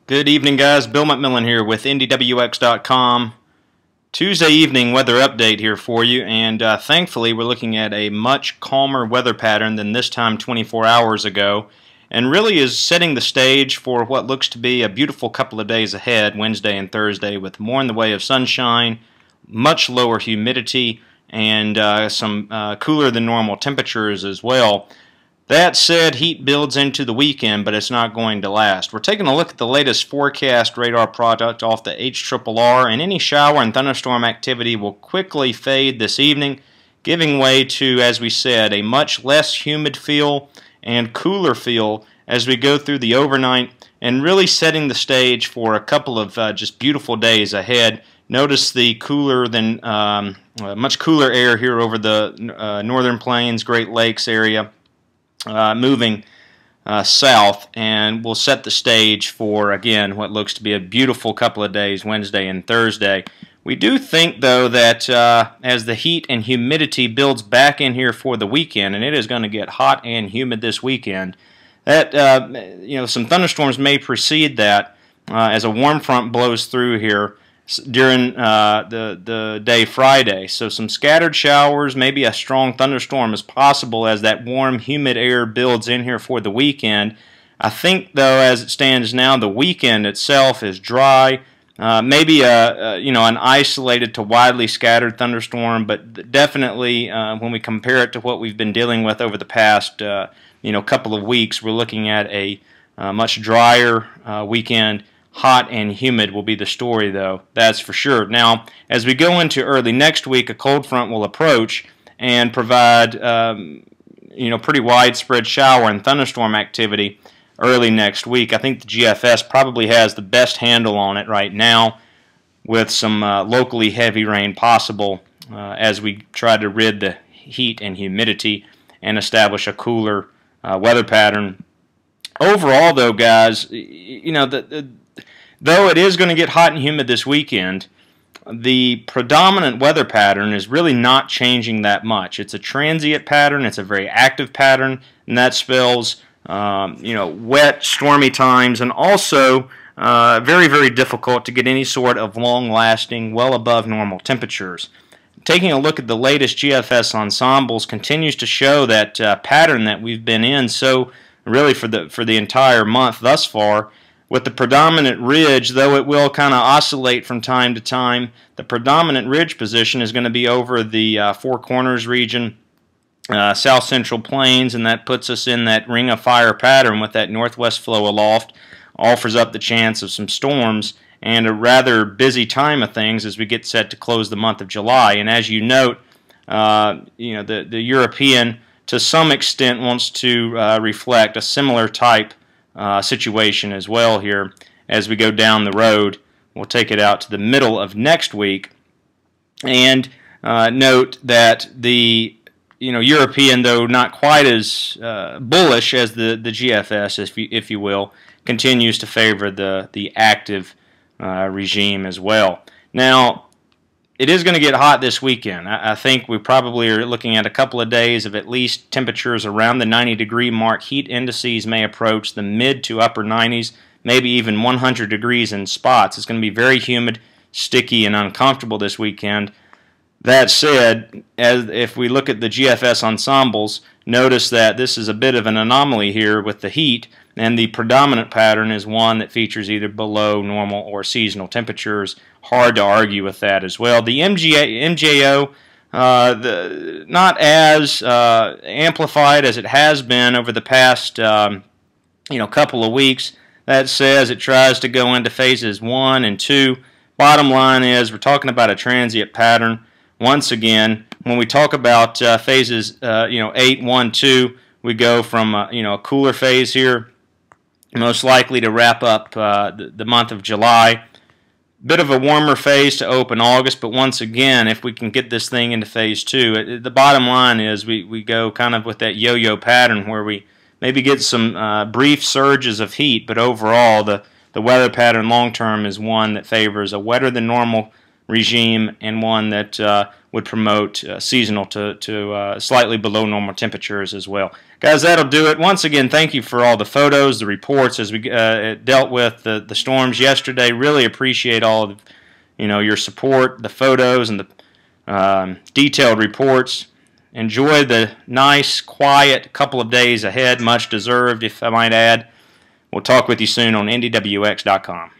Good evening, guys. Bill McMillan here with IndyWX.com. Tuesday evening weather update here for you, and thankfully we're looking at a much calmer weather pattern than this time 24 hours ago, and really is setting the stage for what looks to be a beautiful couple of days ahead, Wednesday and Thursday, with more in the way of sunshine, much lower humidity, and some cooler than normal temperatures as well. That said, heat builds into the weekend, but it's not going to last. We're taking a look at the latest forecast radar product off the HRRR, and any shower and thunderstorm activity will quickly fade this evening, giving way to, as we said, a much less humid feel and cooler feel as we go through the overnight, and really setting the stage for a couple of just beautiful days ahead. Notice the cooler than much cooler air here over the northern plains, Great Lakes area. Moving south, and we'll set the stage for, again, what looks to be a beautiful couple of days, Wednesday and Thursday. We do think, though, that as the heat and humidity builds back in here for the weekend, and it is going to get hot and humid this weekend, that some thunderstorms may precede that as a warm front blows through here during the day Friday. So some scattered showers, maybe a strong thunderstorm is possible as that warm, humid air builds in here for the weekend. I think, though, as it stands now, the weekend itself is dry. Maybe an isolated to widely scattered thunderstorm, but definitely when we compare it to what we've been dealing with over the past couple of weeks, we're looking at a much drier weekend. Hot and humid will be the story, though, that's for sure. Now, as we go into early next week, a cold front will approach and provide pretty widespread shower and thunderstorm activity early next week. I think the GFS probably has the best handle on it right now, with some locally heavy rain possible as we try to rid the heat and humidity and establish a cooler weather pattern. Overall, though, guys, though it is going to get hot and humid this weekend, the predominant weather pattern is really not changing that much. It's a transient pattern, it's a very active pattern, and that spells wet, stormy times, and also very, very difficult to get any sort of long-lasting, well above normal temperatures. Taking a look at the latest GFS ensembles continues to show that pattern that we've been in really for the entire month thus far. With the predominant ridge, though it will kind of oscillate from time to time, the predominant ridge position is going to be over the Four Corners region, south central plains, and that puts us in that ring of fire pattern with that northwest flow aloft. Offers up the chance of some storms and a rather busy time of things as we get set to close the month of July. And as you note, the European to some extent wants to reflect a similar type situation as well here as we go down the road. We'll take it out to the middle of next week, and note that the European, though not quite as bullish as the GFS, if you will, continues to favor the active regime as well. Now, it is going to get hot this weekend. I think we probably are looking at a couple of days of at least temperatures around the 90-degree mark. Heat indices may approach the mid to upper 90s, maybe even 100 degrees in spots. It's going to be very humid, sticky, and uncomfortable this weekend. That said, if we look at the GFS ensembles, notice that this is a bit of an anomaly here with the heat, and the predominant pattern is one that features either below normal or seasonal temperatures. Hard to argue with that as well. The MJO, not as amplified as it has been over the past couple of weeks. That says it tries to go into phases 1 and 2. Bottom line is we're talking about a transient pattern. Once again, when we talk about phases 8, 1, 2, we go from a cooler phase here, most likely to wrap up the month of July. Bit of a warmer phase to open August, but once again, if we can get this thing into phase 2, the bottom line is we go kind of with that yo-yo pattern where we maybe get some brief surges of heat, but overall the weather pattern long term is one that favors a wetter than normal regime and one that would promote seasonal to slightly below normal temperatures as well. Guys, that'll do it. Once again, thank you for all the photos, the reports as we dealt with the storms yesterday. Really appreciate all of your support, the photos, and the detailed reports. Enjoy the nice, quiet couple of days ahead, much deserved, if I might add. We'll talk with you soon on IndyWX.com.